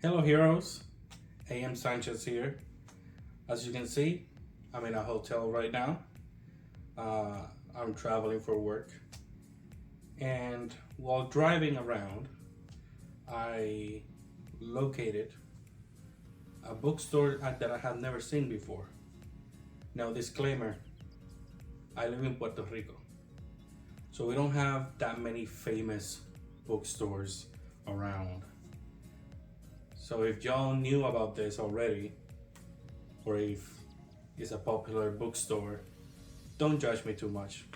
Hello, heroes. AM Sanchez here. As you can see, I'm in a hotel right now. Uh, I'm traveling for work. And while driving around, I located a bookstore that I have never seen before. Now, disclaimer, I live in Puerto Rico. So we don't have that many famous bookstores around. So if y'all knew about this already, or if it's a popular bookstore, don't judge me too much.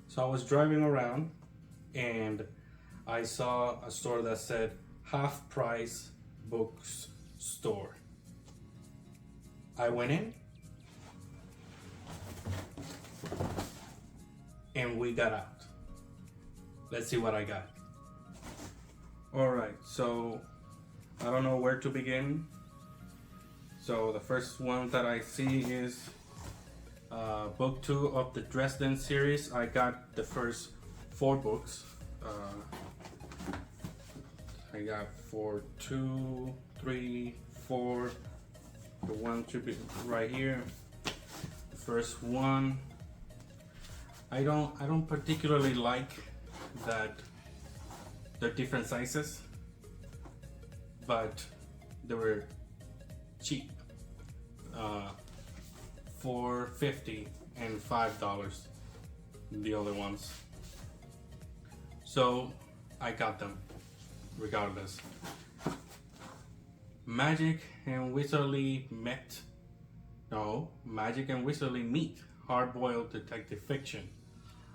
So I was driving around and I saw a store that said half price books store. I went in and we got out. Let's see what I got. Alright, so I don't know where to begin. So the first one that I see is book 2 of the Dresden series. I got the first 4 books. I got 4, 2, 3, 4. The one should be right here. The first one. I don't particularly like that they're different sizes, but they were cheap. $4.50 and $5 the other ones. So I got them regardless. Magic and Wizardly Magic and Wizardly Meet hard-boiled detective fiction.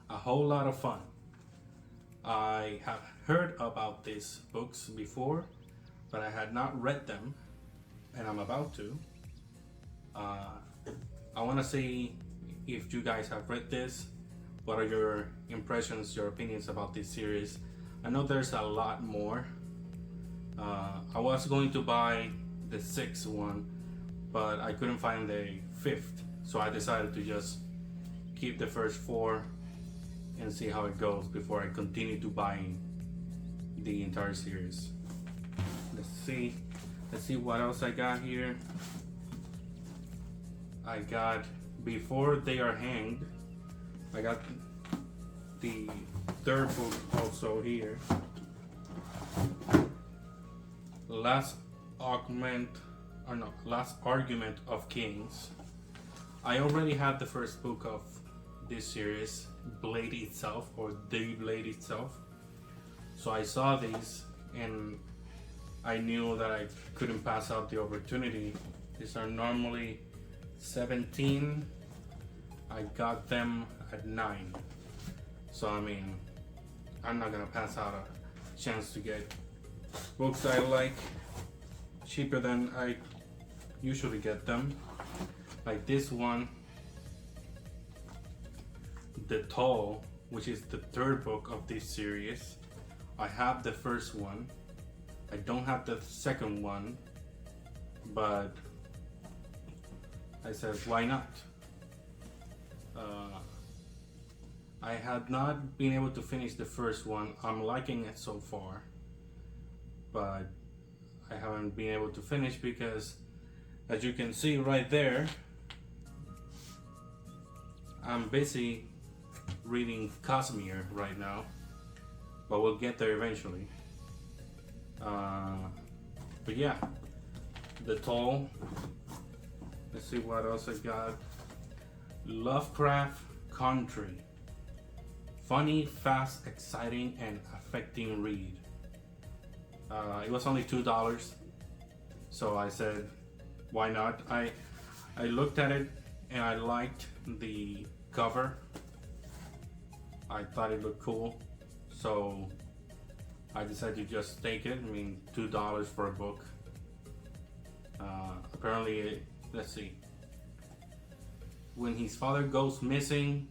A whole lot of fun. I have heard about these books before, but I had not read them, and I'm about to. I want to see if you guys have read this. What are your impressions, your opinions about this series? I know there's a lot more. I was going to buy the 6th one, but I couldn't find the 5th, so I decided to just keep the first 4 and see how it goes before I continue to buying the entire series. Let's see what else I got here. I got Before They Are Hanged. I got the 3rd book also here. Last Argument of Kings. I already had the first book of this series, Blade itself, or The Blade itself. So I saw these and I knew that I couldn't pass out the opportunity. These are normally $17. I got them at $9. So I mean, I'm not gonna pass out a chance to get books I like cheaper than I usually get them. Like this one, The Toll, which is the 3rd book of this series. I have the first one. I don't have the 2nd one, but I said, why not? I had not been able to finish the first one. I'm liking it so far, but I haven't been able to finish because, as you can see right there, I'm busy reading Cosmere right now, but we'll get there eventually. But yeah, The Toll. Let's see what else I got. Lovecraft Country. Funny, fast, exciting, and affecting read. It was only $2, so I said, why not? I looked at it and I liked the cover. I thought it looked cool, so I decided to just take it. I mean, $2 for a book. Apparently, let's see. When his father goes missing,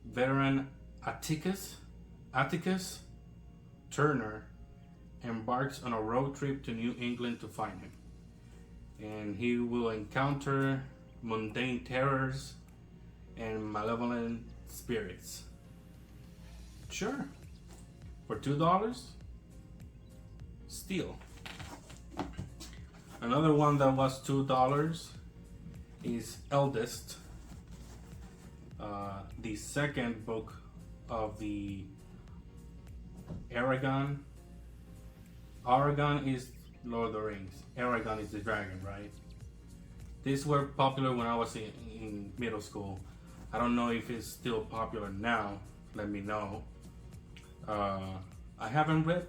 veteran Atticus Turner embarks on a road trip to New England to find him. And he will encounter mundane terrors and malevolent spirits. Sure. For $2? Steal. Another one that was $2 is Eldest, the second book of the Aragon. Aragon is Lord of the Rings. Aragon is the dragon, right? These were popular when I was in middle school. I don't know if it's still popular now. Let me know. I haven't read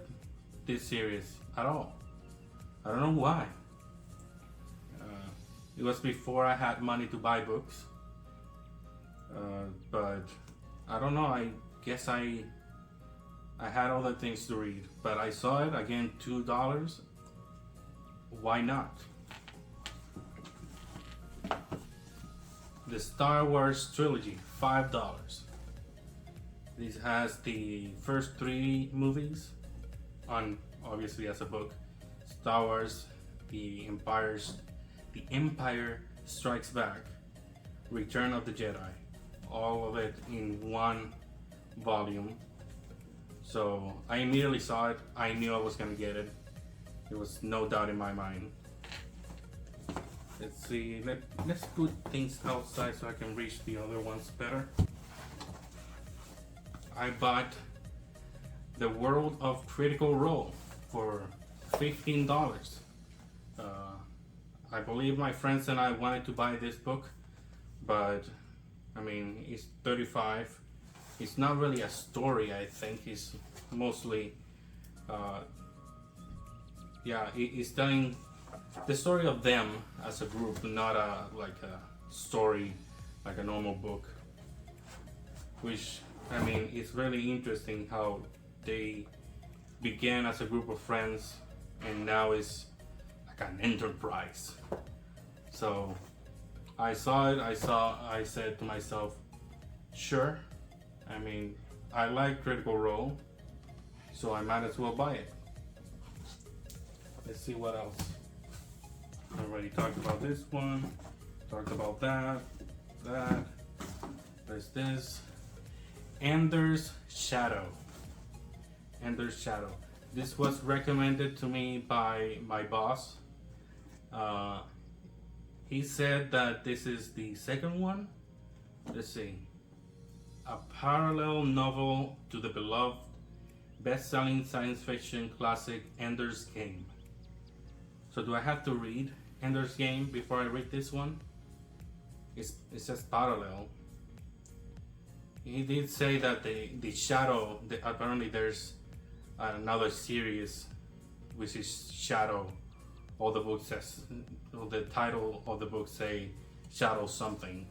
this series at all. I don't know why. It was before I had money to buy books. But I don't know. I guess I had other things to read. But I saw it again, $2. Why not? The Star Wars trilogy, $5. This has the first 3 movies on, obviously, as a book. Star Wars, The Empire Strikes Back, Return of the Jedi, all of it in one volume. So I immediately saw it. I knew I was gonna get it. There was no doubt in my mind. Let's see, let's put things outside so I can reach the other ones better. I bought The World of Critical Role for $15. I believe my friends and I wanted to buy this book, but I mean, it's $35. It's not really a story, I think. It's mostly, it's telling the story of them as a group, not like a story, like a normal book. Which, I mean, it's really interesting how they began as a group of friends and now it's like an enterprise. So I saw it, I said to myself, sure, I mean, I like Critical Role, so I might as well buy it. Let's see what else. I already talked about this one, talked about that. There's this. Ender's Shadow. Ender's Shadow. This was recommended to me by my boss. He said that this is the second one. Let's see. A parallel novel to the beloved best-selling science fiction classic Ender's Game. So do I have to read Ender's Game before I read this one? It says parallel. He did say that the Shadow, apparently there's another series which is Shadow. All the books says, the title of the book say Shadow something,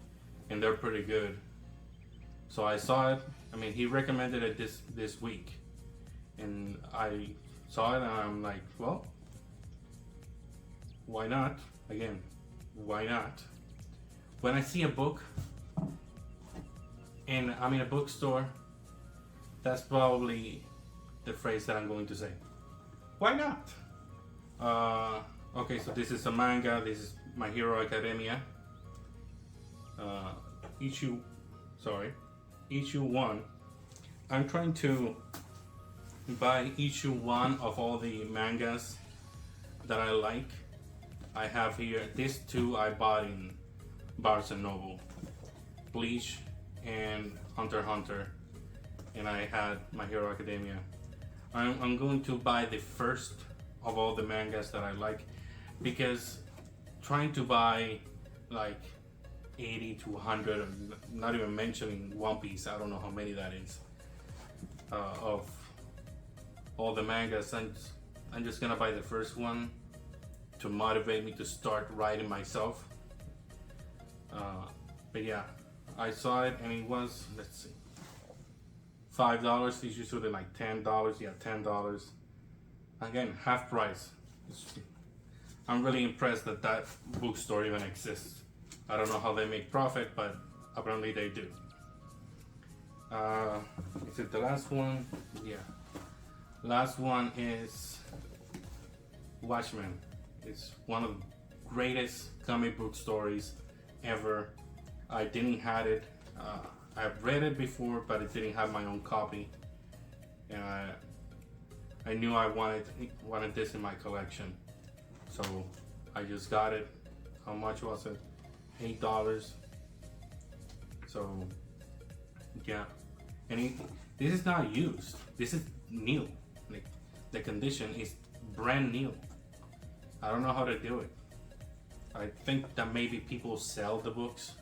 and they're pretty good. So I saw it. I mean, he recommended it this week, and I saw it, and I'm like, well, why not? Again, why not? When I see a book and I'm in a bookstore, that's probably the phrase that I'm going to say. Why not? Okay, so this is a manga. This is My Hero Academia. Issue 1. I'm trying to buy issue 1 of all the mangas that I like. I have here, these 2 I bought in Barnes & Noble. Bleach and Hunter x Hunter. And I had My Hero Academia. I'm going to buy the first of all the mangas that I like, because trying to buy like 80 to 100, not even mentioning One Piece, I don't know how many that is, of all the mangas, I'm just gonna buy the first one to motivate me to start writing myself. But yeah, I saw it and it was, let's see, $5. It's usually like $10. Yeah, $10. Again, half price. I'm really impressed that that bookstore even exists. I don't know how they make profit, but apparently they do. Is it the last one? Yeah. Last one is Watchmen. It's one of the greatest comic book stories ever. I didn't have it. I've read it before, but I didn't have my own copy. And I knew I wanted this in my collection. So I just got it. How much was it? $8. So yeah, and this is not used. This is new. Like the condition is brand new. I don't know how to do it. I think that maybe people sell the books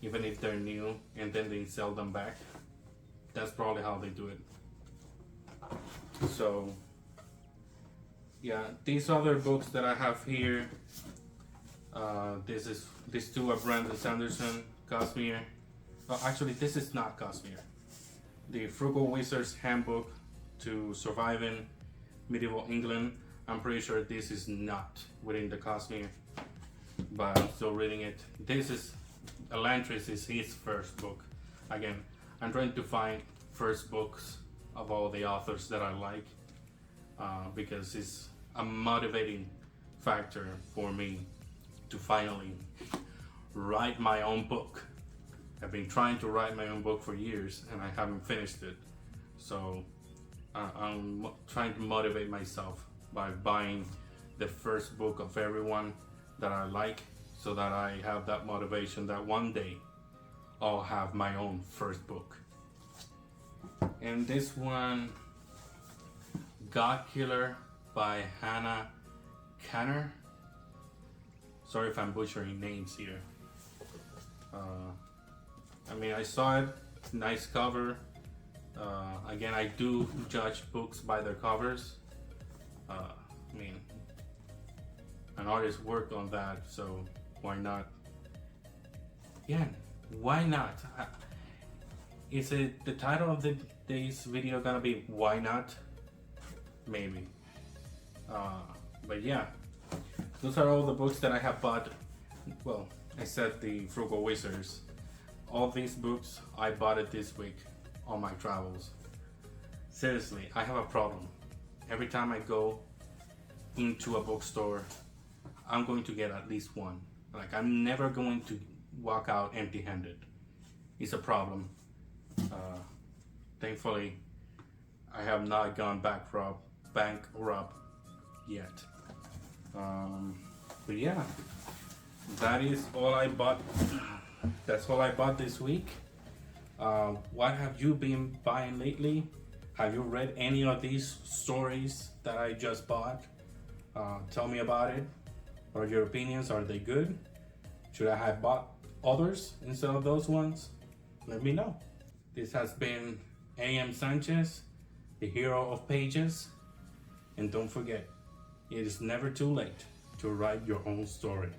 even if they're new and then they sell them back. That's probably how they do it. So yeah, these other books that I have here, these two are Brandon Sanderson, Cosmere. Actually, this is not Cosmere. The Frugal Wizard's Handbook to Surviving Medieval England. I'm pretty sure this is not within the Cosmere, but I'm still reading it. This is Elantris is his first book. Again, I'm trying to find first books of all the authors that I like, because it's a motivating factor for me to finally write my own book. I've been trying to write my own book for years and I haven't finished it. So I'm trying to motivate myself by buying the first book of everyone that I like, so that I have that motivation that one day I'll have my own first book. And this one, God Killer by Hannah Kanner. Sorry if I'm butchering names here. I mean, I saw it, nice cover. Again, I do judge books by their covers. I mean, an artist worked on that, so why not? Yeah, why not? Is it the title of today's video gonna be why not? Maybe. But yeah, those are all the books that I have bought. Well, except the Frugal Wizards. All these books I bought it this week on my travels. Seriously, I have a problem. Every time I go into a bookstore, I'm going to get at least one. Like, I'm never going to walk out empty-handed. It's a problem. Thankfully, I have not gone bankrupt yet. But yeah, that is all I bought. That's all I bought this week. What have you been buying lately? Have you read any of these stories that I just bought? Tell me about it. What are your opinions? Are they good? Should I have bought others instead of those ones? Let me know. This has been A.M. Sanchez, the hero of pages. And don't forget, it is never too late to write your own story.